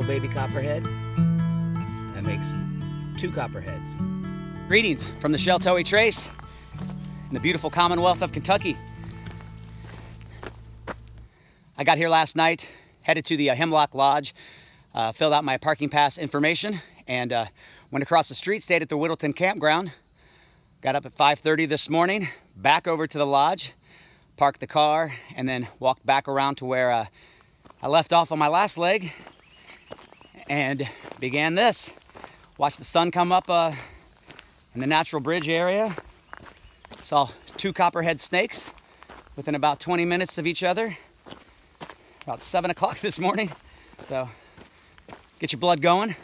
little baby copperhead. That makes 2 copperheads. Greetings from the Sheltowee Trace in the beautiful Commonwealth of Kentucky. I got here last night, headed to the Hemlock Lodge, filled out my parking pass information, and went across the street, stayed at the Whittleton campground. Got up at 5:30 this morning, back over to the lodge, parked the car, and then walked back around to where I left off on my last leg and began this. Watched the sun come up in the natural bridge area. Saw 2 copperhead snakes within about 20 minutes of each other. About 7 o'clock this morning. So get your blood going.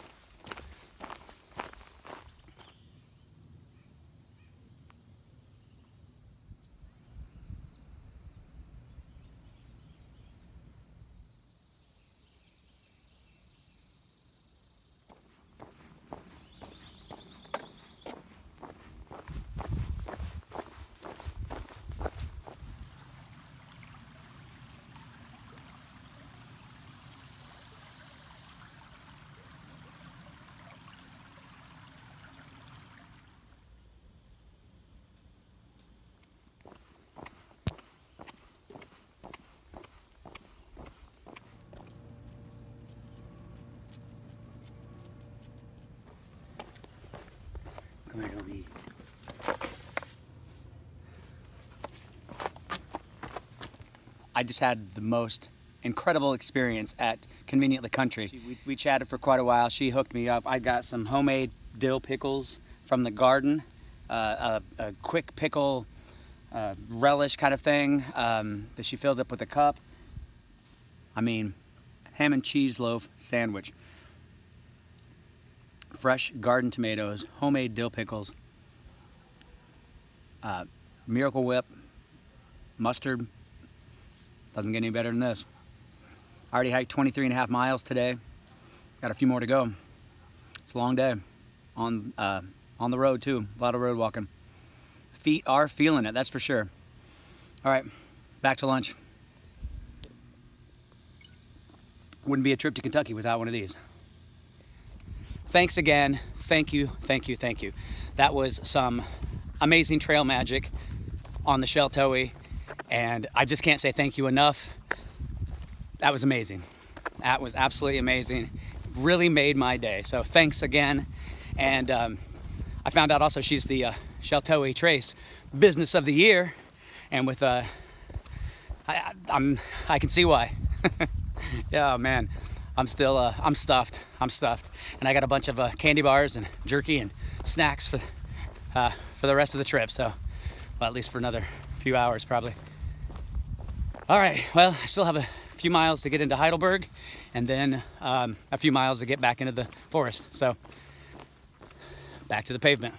I just had the most incredible experience at Conveniently Country. We chatted for quite a while. She hooked me up. I got some homemade dill pickles from the garden, a quick pickle relish kind of thing that she filled up with a cup. I mean, ham and cheese loaf sandwich. Fresh garden tomatoes, homemade dill pickles, Miracle Whip, mustard. Doesn't get any better than this. I already hiked 23.5 miles today. Got a few more to go. It's a long day on the road too. A lot of road walking. Feet are feeling it, that's for sure. All right, back to lunch. Wouldn't be a trip to Kentucky without one of these. Thanks again. Thank you, thank you, thank you. That was some amazing trail magic on the Sheltowee, and I just can't say thank you enough. That was amazing. That was absolutely amazing. Really made my day. So thanks again. And I found out also she's the Sheltowee Trace Business of the Year, and with I can see why. Yeah, man. I'm still, I'm stuffed, and I got a bunch of candy bars and jerky and snacks for the rest of the trip. So, well, at least for another few hours probably. All right, well, I still have a few miles to get into Heidelberg, and then a few miles to get back into the forest. So, back to the pavement.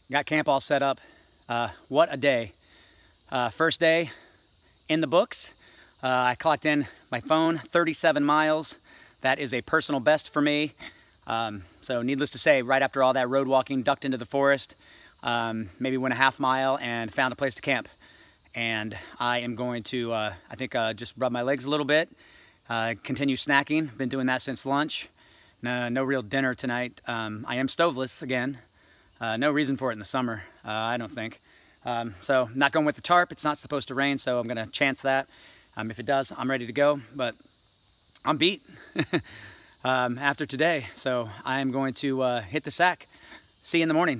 Got camp all set up. What a day. First day in the books. I clocked in my phone, 37 miles. That is a personal best for me. So needless to say, right after all that road walking, ducked into the forest, maybe went a half mile and found a place to camp. And I am going to, I think, just rub my legs a little bit, continue snacking. Been doing that since lunch. No real dinner tonight. I am stoveless again. No reason for it in the summer, I don't think. So not going with the tarp. It's not supposed to rain, so I'm gonna chance that. If it does, I'm ready to go, but I'm beat after today. So I am going to hit the sack. See you in the morning.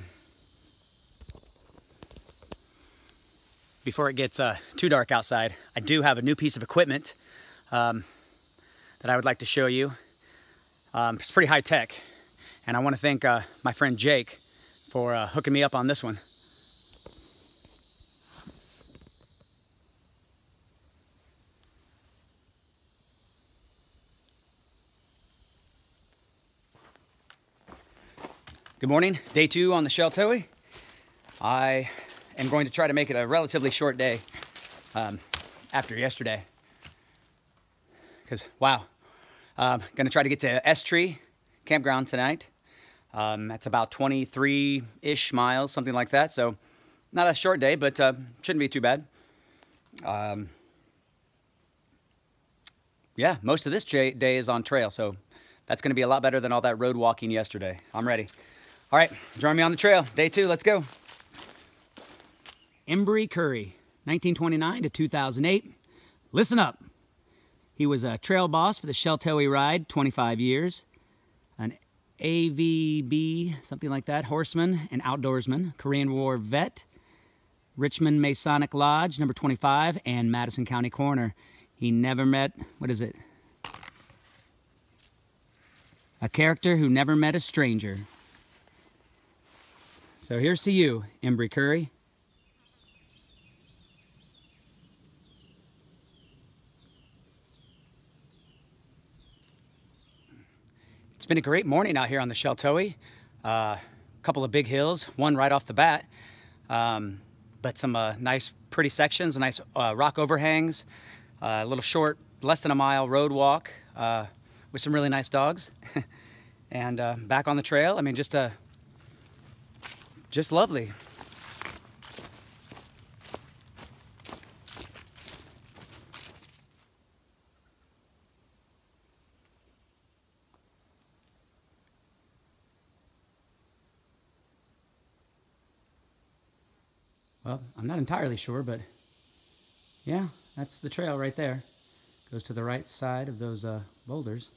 Before it gets too dark outside, I do have a new piece of equipment that I would like to show you. It's pretty high tech, and I want to thank my friend Jake for hooking me up on this one. Good morning, day 2 on the Sheltowee. I am going to try to make it a relatively short day after yesterday. Because, wow, going to try to get to S Tree Campground tonight. That's about 23-ish miles, something like that. So not a short day, but shouldn't be too bad. Yeah, most of this day is on trail, so that's going to be a lot better than all that road walking yesterday. I'm ready. All right, join me on the trail. Day 2, let's go. Embry Curry, 1929 to 2008. Listen up. He was a trail boss for the Sheltowee ride, 25 years. An AVB, something like that, horseman and outdoorsman, Korean War vet, Richmond Masonic Lodge, number 25, and Madison County Coroner. He never met, what is it? A character who never met a stranger. So here's to you, Embry Curry. It's been a great morning out here on the Sheltowee. A couple of big hills, one right off the bat, but some nice pretty sections, nice rock overhangs, a little short, less than a mile road walk with some really nice dogs. And back on the trail, I mean, just lovely. Well, I'm not entirely sure, but yeah, that's the trail right there. Goes to the right side of those boulders.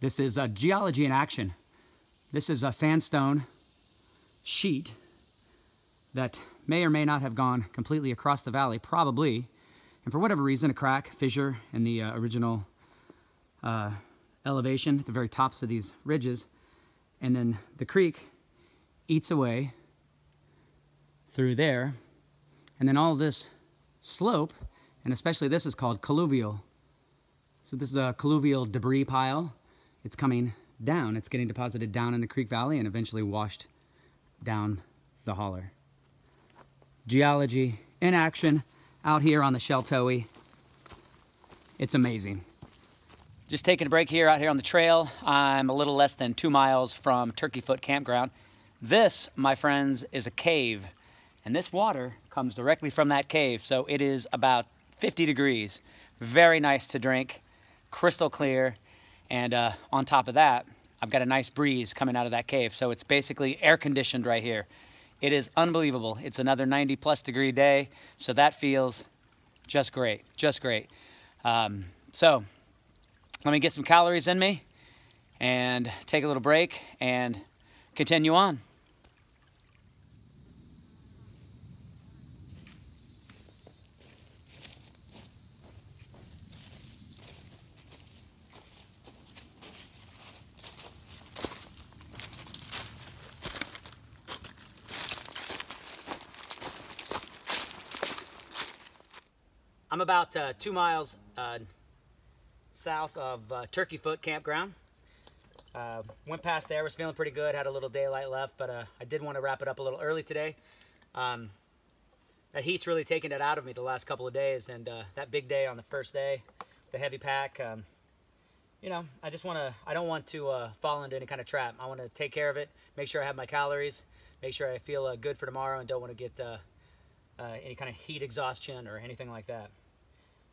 This is geology in action. This is a sandstone sheet that may or may not have gone completely across the valley, probably. And for whatever reason, a crack, fissure in the original elevation at the very tops of these ridges. And then the creek eats away through there. And then all this slope, and especially this is called colluvial. So this is a colluvial debris pile. It's coming down. It's getting deposited down in the creek valley and eventually washed down the holler. Geology in action out here on the Sheltowee. It's amazing. Just taking a break here out here on the trail. I'm a little less than 2 miles from Turkey Foot Campground. This, my friends, is a cave. And this water comes directly from that cave. So it is about 50 degrees. Very nice to drink, crystal clear. And on top of that, I've got a nice breeze coming out of that cave. So it's basically air conditioned right here. It is unbelievable. It's another 90+ degree day. So that feels just great, just great. So let me get some calories in me and take a little break and continue on. I'm about 2 miles south of Turkey Foot Campground. Went past there, was feeling pretty good, had a little daylight left, but I did want to wrap it up a little early today. That heat's really taken it out of me the last couple of days, and that big day on the first day, the heavy pack, you know, I don't want to fall into any kind of trap. I want to take care of it, make sure I have my calories, make sure I feel good for tomorrow, and don't want to get any kind of heat exhaustion or anything like that.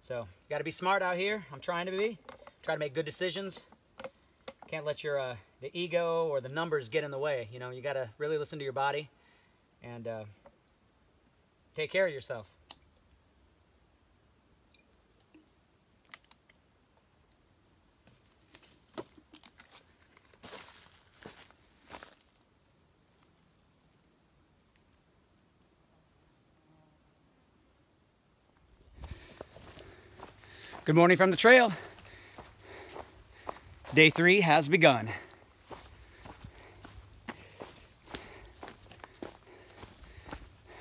So, you got to be smart out here. I'm trying to be. Try to make good decisions. Can't let your the ego or the numbers get in the way. You know, you got to really listen to your body and take care of yourself. Good morning from the trail. Day 3 has begun.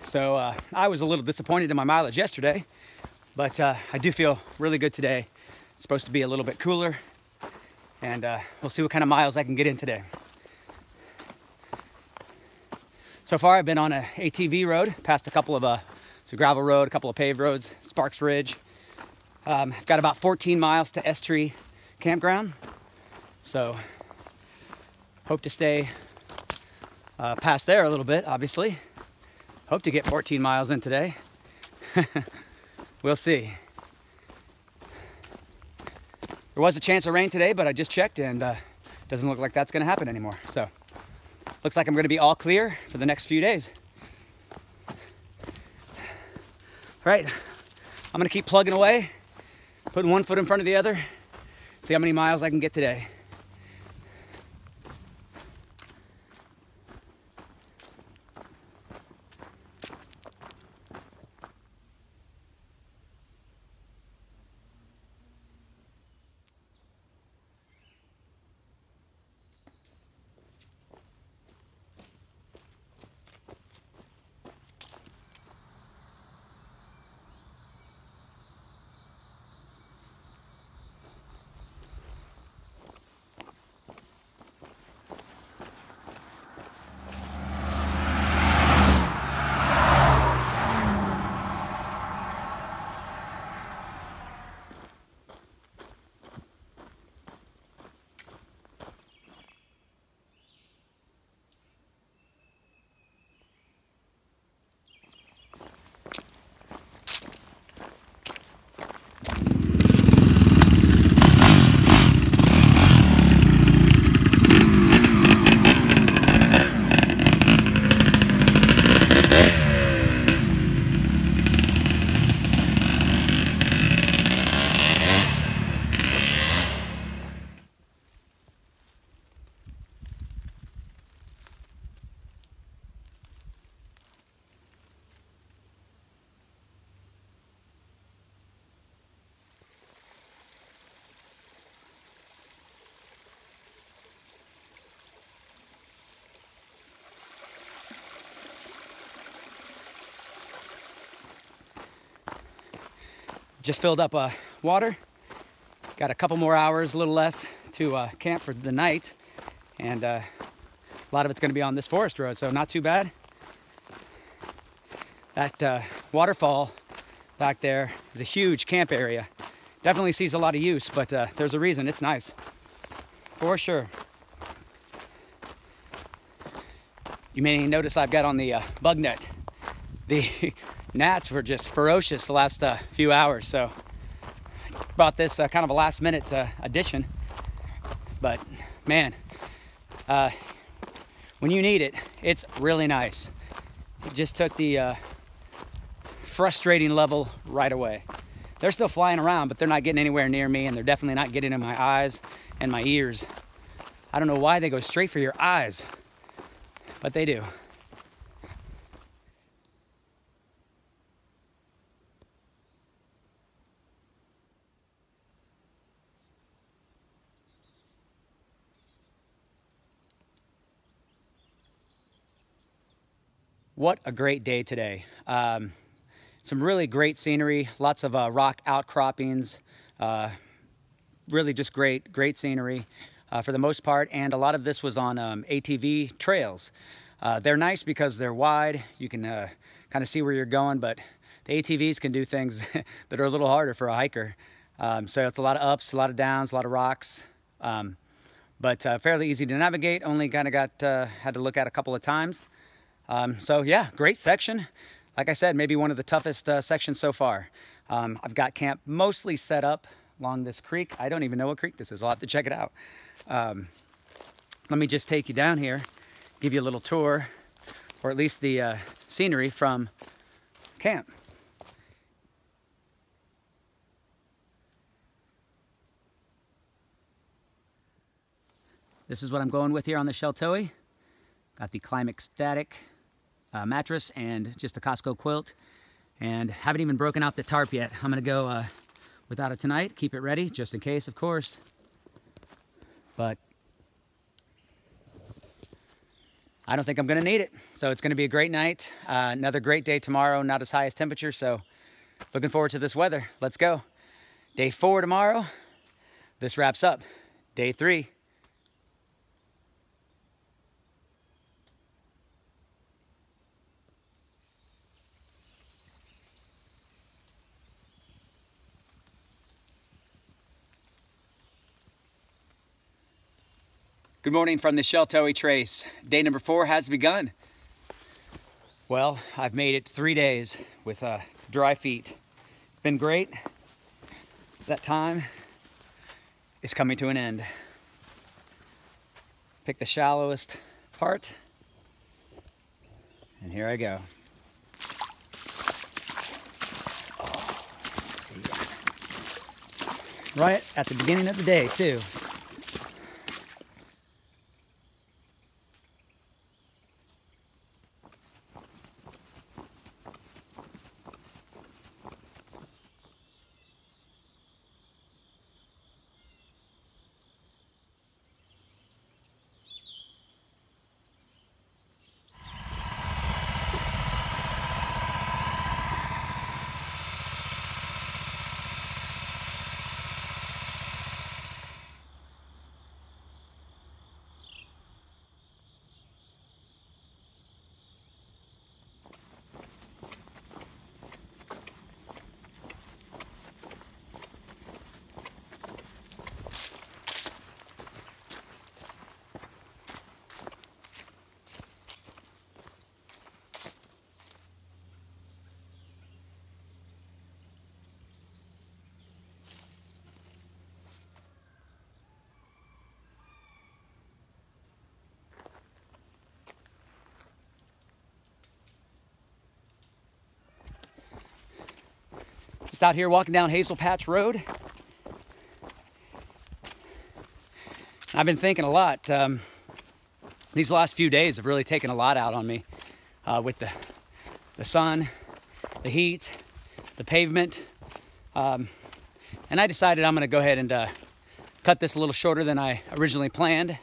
So I was a little disappointed in my mileage yesterday. But I do feel really good today. It's supposed to be a little bit cooler, and we'll see what kind of miles I can get in today. So far, I've been on a ATV road, past a couple of it's a gravel road, a couple of paved roads, Sparks Ridge. I've got about 14 miles to S Tree Campground, so hope to stay past there a little bit, obviously. Hope to get 14 miles in today. We'll see. There was a chance of rain today, but I just checked and doesn't look like that's gonna happen anymore. So looks like I'm gonna be all clear for the next few days. All right, I'm gonna keep plugging away, putting one foot in front of the other, see how many miles I can get today. Just filled up water. Got a couple more hours, a little less, to camp for the night. And a lot of it's gonna be on this forest road, so not too bad. That waterfall back there is a huge camp area. Definitely sees a lot of use, but there's a reason, it's nice. For sure. You may notice I've got on the bug net. The gnats were just ferocious the last few hours, so bought this kind of a last minute addition. But man, when you need it, it's really nice. It just took the frustrating level right away. They're still flying around, but they're not getting anywhere near me, and they're definitely not getting in my eyes and my ears. I don't know why they go straight for your eyes, but they do. What a great day today. Some really great scenery, lots of rock outcroppings, really just great scenery for the most part. And a lot of this was on ATV trails. They're nice because they're wide. You can kind of see where you're going, but the ATVs can do things that are a little harder for a hiker. So it's a lot of ups, a lot of downs, a lot of rocks, but fairly easy to navigate. Only kind of had to look at a couple of times. So yeah, great section. Like I said, maybe one of the toughest sections so far. I've got camp mostly set up along this creek. I don't even know what creek this is. I'll have to check it out. Let me just take you down here, give you a little tour, or at least the scenery from camp. This is what I'm going with here on the Sheltowee. Got the Climate Static mattress and just the Costco quilt, and haven't even broken out the tarp yet. I'm gonna go without it tonight, keep it ready just in case, of course, but I don't think I'm gonna need it. So it's gonna be a great night, another great day tomorrow, not as high as temperature, so Looking forward to this weather. Let's go. Day 4 tomorrow. This wraps up day 3. Good morning from the Sheltowee Trace. Day number 4 has begun. Well, I've made it 3 days with dry feet. It's been great. That time is coming to an end. Pick the shallowest part, and here I go. Right at the beginning of the day, too. Just out here walking down Hazel Patch Road. I've been thinking a lot. These last few days have really taken a lot out on me with the sun, the heat, the pavement. And I decided I'm going to go ahead and cut this a little shorter than I originally planned.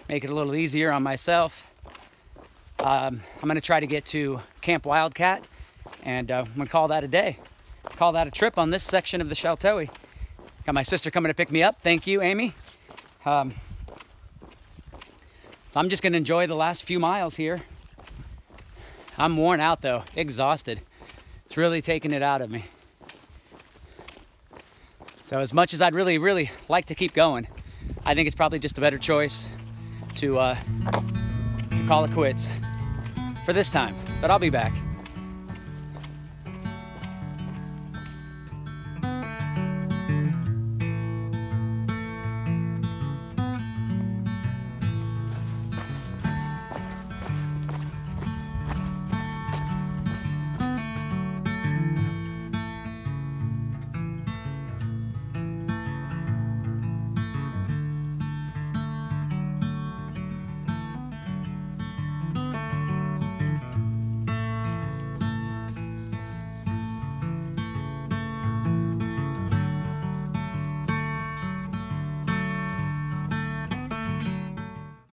Make it a little easier on myself. I'm going to try to get to Camp Wildcat, and I'm going to call that a day. Call that a trip on this section of the Sheltowee. Got my sister coming to pick me up. Thank you, Amy. So I'm just going to enjoy the last few miles here. I'm worn out, though. Exhausted. It's really taking it out of me. So as much as I'd really like to keep going, I think it's probably just a better choice to call it quits for this time. But I'll be back.